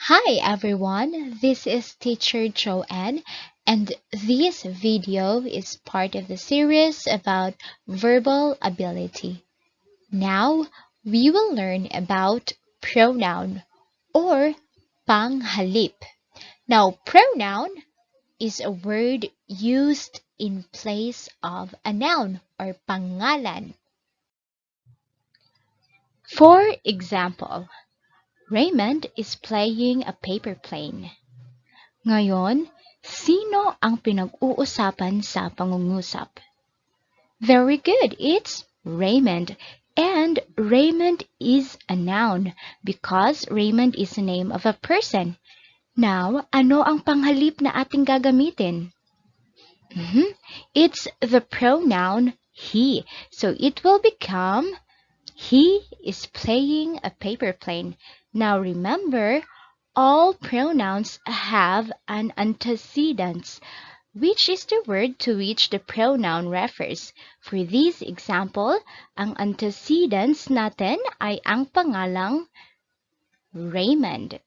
Hi everyone, this is Teacher Joanne, and this video is part of the series about verbal ability. Now, we will learn about pronoun or panghalip. Now, pronoun is a word used in place of a noun or pangalan. For example, Raymond is playing a paper plane. Ngayon, sino ang pinag-uusapan sa pangungusap? Very good, it's Raymond. And Raymond is a noun because Raymond is the name of a person. Now, ano ang panghalip na ating gagamitin? It's the pronoun he. So it will become he is playing a paper plane. Now remember, all pronouns have an antecedent, which is the word to which the pronoun refers. For this example, ang antecedents natin ay ang pangalang Raymond.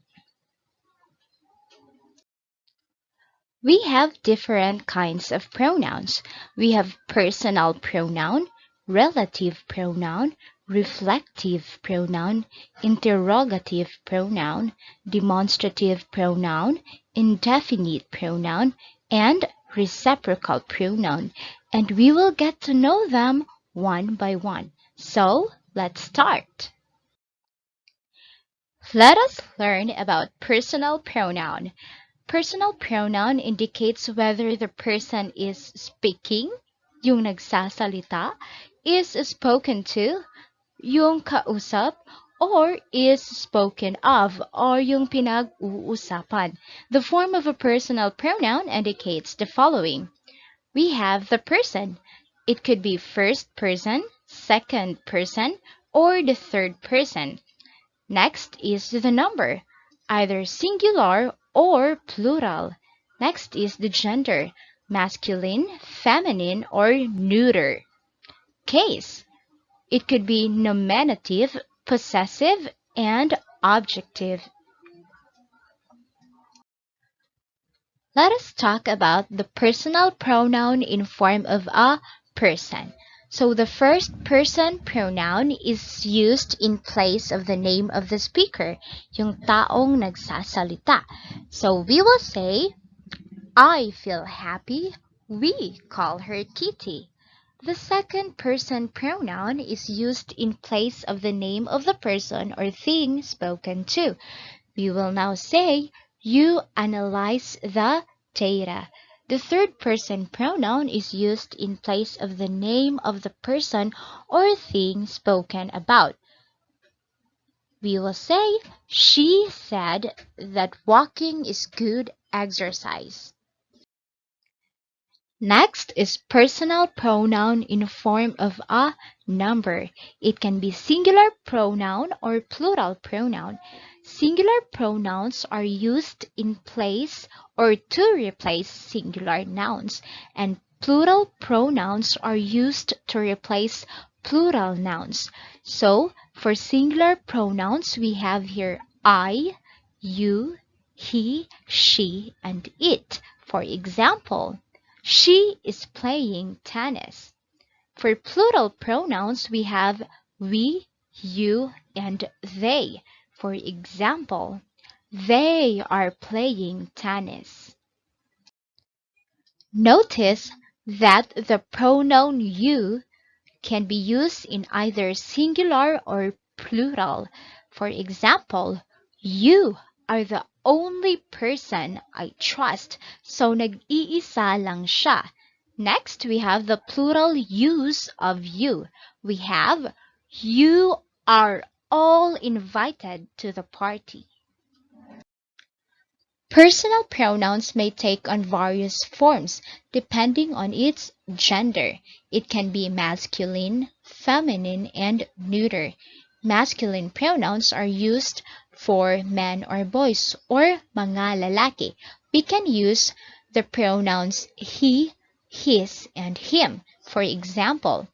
We have different kinds of pronouns. We have personal pronoun, relative pronoun, reflective pronoun, interrogative pronoun, demonstrative pronoun, indefinite pronoun, and reciprocal pronoun. And we will get to know them one by one. So, let's start. Let us learn about personal pronoun. Personal pronoun indicates whether the person is speaking, yung nagsasalita, is spoken to, yung kausap, or is spoken of, or yung pinag-uusapan. The form of a personal pronoun indicates the following. We have the person. It could be first person, second person, or the third person. Next is the number, either singular or plural. Next is the gender, masculine, feminine, or neuter. Case, it could be nominative, possessive, and objective. Let us talk about the personal pronoun in form of a person. So the first person pronoun is used in place of the name of the speaker, yung taong nagsasalita. So we will say, I feel happy. We call her Kitty. The second person pronoun is used in place of the name of the person or thing spoken to. We will now say, you analyze the data. The third person pronoun is used in place of the name of the person or thing spoken about. We will say, she said that walking is good exercise. Next is personal pronoun in form of a number. It can be singular pronoun or plural pronoun. Singular pronouns are used in place or to replace singular nouns, and plural pronouns are used to replace plural nouns. So, for singular pronouns, we have here I, you, he, she, and it. For example, she is playing tennis. For plural pronouns, we have we, you, and they. For example, they are playing tennis. Notice that the pronoun you can be used in either singular or plural. For example, you are the only person I trust, so nag-iisa lang siya. Next, we have the plural use of you. We have, you are all invited to the party. Personal pronouns may take on various forms depending on its gender. It can be masculine, feminine, and neuter. Masculine pronouns are used for men or boys or mga lalaki. We can use the pronouns he, his, and him. For example,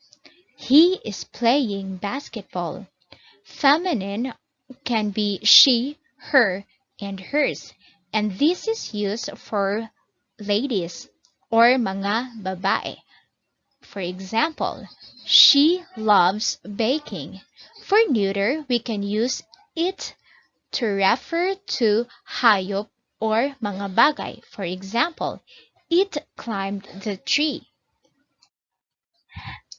he is playing basketball. Feminine can be she, her, and hers. And this is used for ladies or mga babae. For example, she loves baking. For neuter, we can use it to refer to hayop or mga bagay. For example, it climbed the tree.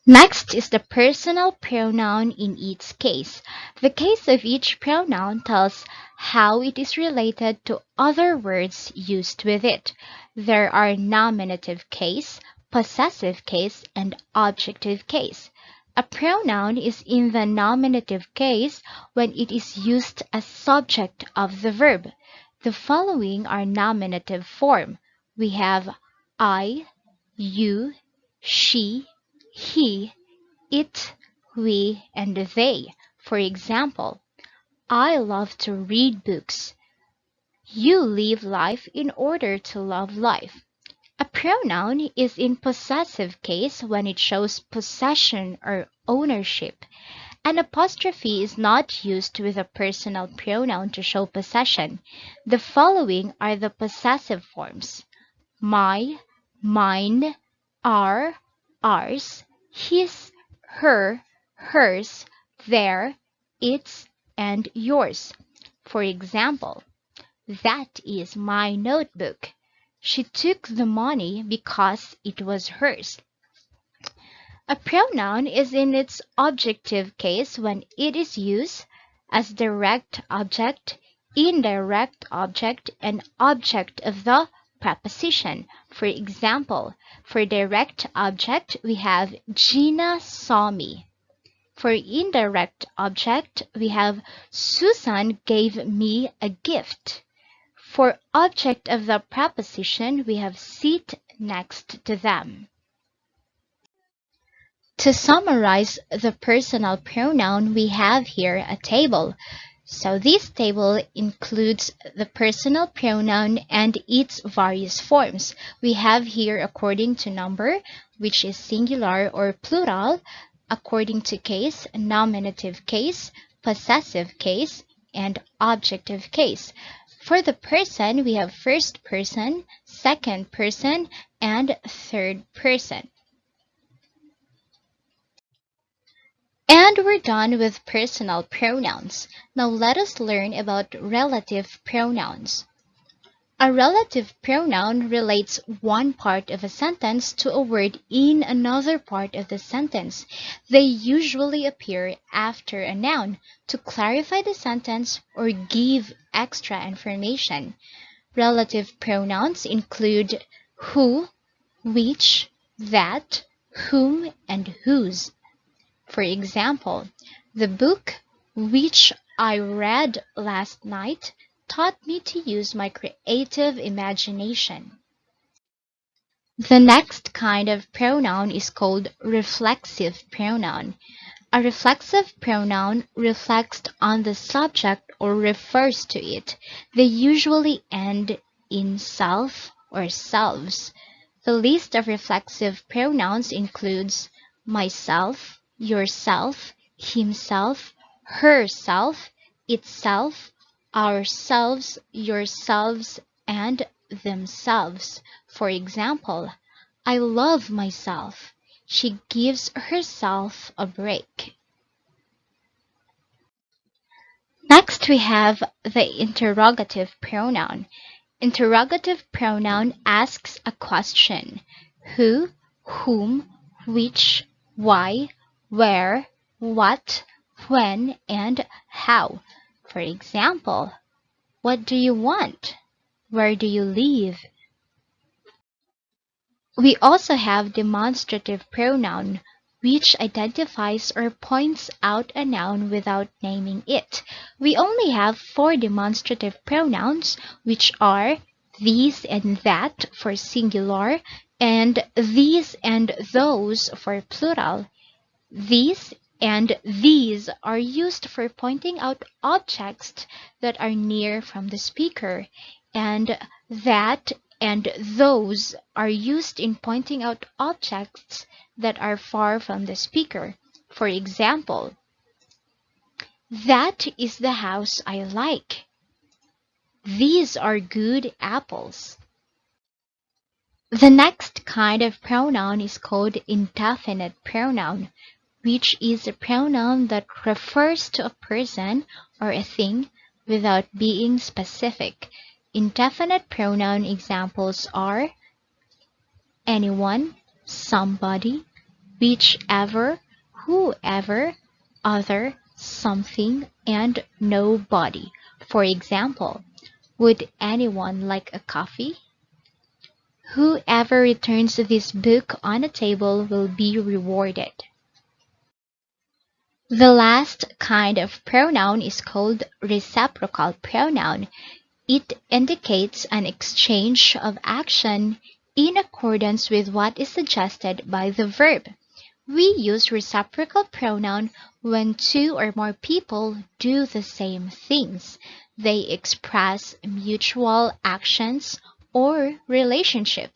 Next is the personal pronoun in each case. The case of each pronoun tells how it is related to other words used with it. There are nominative case, possessive case, and objective case. A pronoun is in the nominative case when it is used as subject of the verb. The following are nominative form. We have I, you, she, he, it, we, and they. For example, I love to read books. You live life in order to love life. A pronoun is in possessive case when it shows possession or ownership. An apostrophe is not used with a personal pronoun to show possession. The following are the possessive forms: my, mine, our, ours, his, her, hers, their, its, and yours. For example, that is my notebook. She took the money because it was hers. A pronoun is in its objective case when it is used as direct object, indirect object, and object of the preposition. For example, for direct object, we have Gina saw me. For indirect object, we have Susan gave me a gift. For object of the preposition, we have sit next to them. To summarize the personal pronoun, we have here a table. So this table includes the personal pronoun and its various forms. We have here according to number, which is singular or plural, according to case, nominative case, possessive case, and objective case. For the person, we have first person, second person, and third person. And we're done with personal pronouns. Now let us learn about relative pronouns. A relative pronoun relates one part of a sentence to a word in another part of the sentence. They usually appear after a noun to clarify the sentence or give extra information. Relative pronouns include who, which, that, whom, and whose. For example, the book which I read last night taught me to use my creative imagination. The next kind of pronoun is called reflexive pronoun. A reflexive pronoun reflects on the subject or refers to it. They usually end in self or selves. The list of reflexive pronouns includes myself, yourself, himself, herself, itself, ourselves, yourselves, and themselves. For example, I love myself. She gives herself a break. Next, we have the interrogative pronoun. Interrogative pronoun asks a question: who, whom, which, why, where, what, when, and how. For example, what do you want? Where do you live? We also have demonstrative pronoun, which identifies or points out a noun without naming it. We only have 4 demonstrative pronouns, which are these and that for singular, and these and those for plural. These and these are used for pointing out objects that are near from the speaker, and that and those are used in pointing out objects that are far from the speaker. For example, that is the house I like. These are good apples. The next kind of pronoun is called indefinite pronoun, which is a pronoun that refers to a person or a thing without being specific. Indefinite pronoun examples are anyone, somebody, whichever, whoever, other, something, and nobody. For example, would anyone like a coffee? Whoever returns this book on a table will be rewarded. The last kind of pronoun is called reciprocal pronoun. It indicates an exchange of action in accordance with what is suggested by the verb. We use reciprocal pronoun when two or more people do the same things. They express mutual actions or relationship.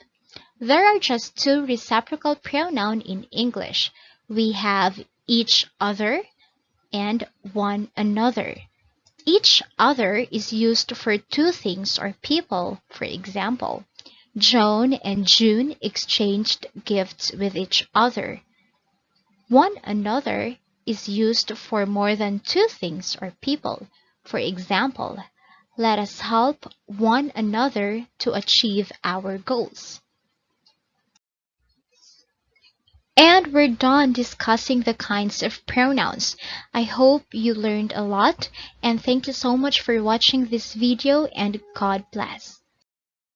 There are just two reciprocal pronouns in English. We have each other and one another. Each other is used for two things or people. For example, Joan and June exchanged gifts with each other. One another is used for more than two things or people. For example, let us help one another to achieve our goals. And we're done discussing the kinds of pronouns. I hope you learned a lot, and thank you so much for watching this video, and God bless.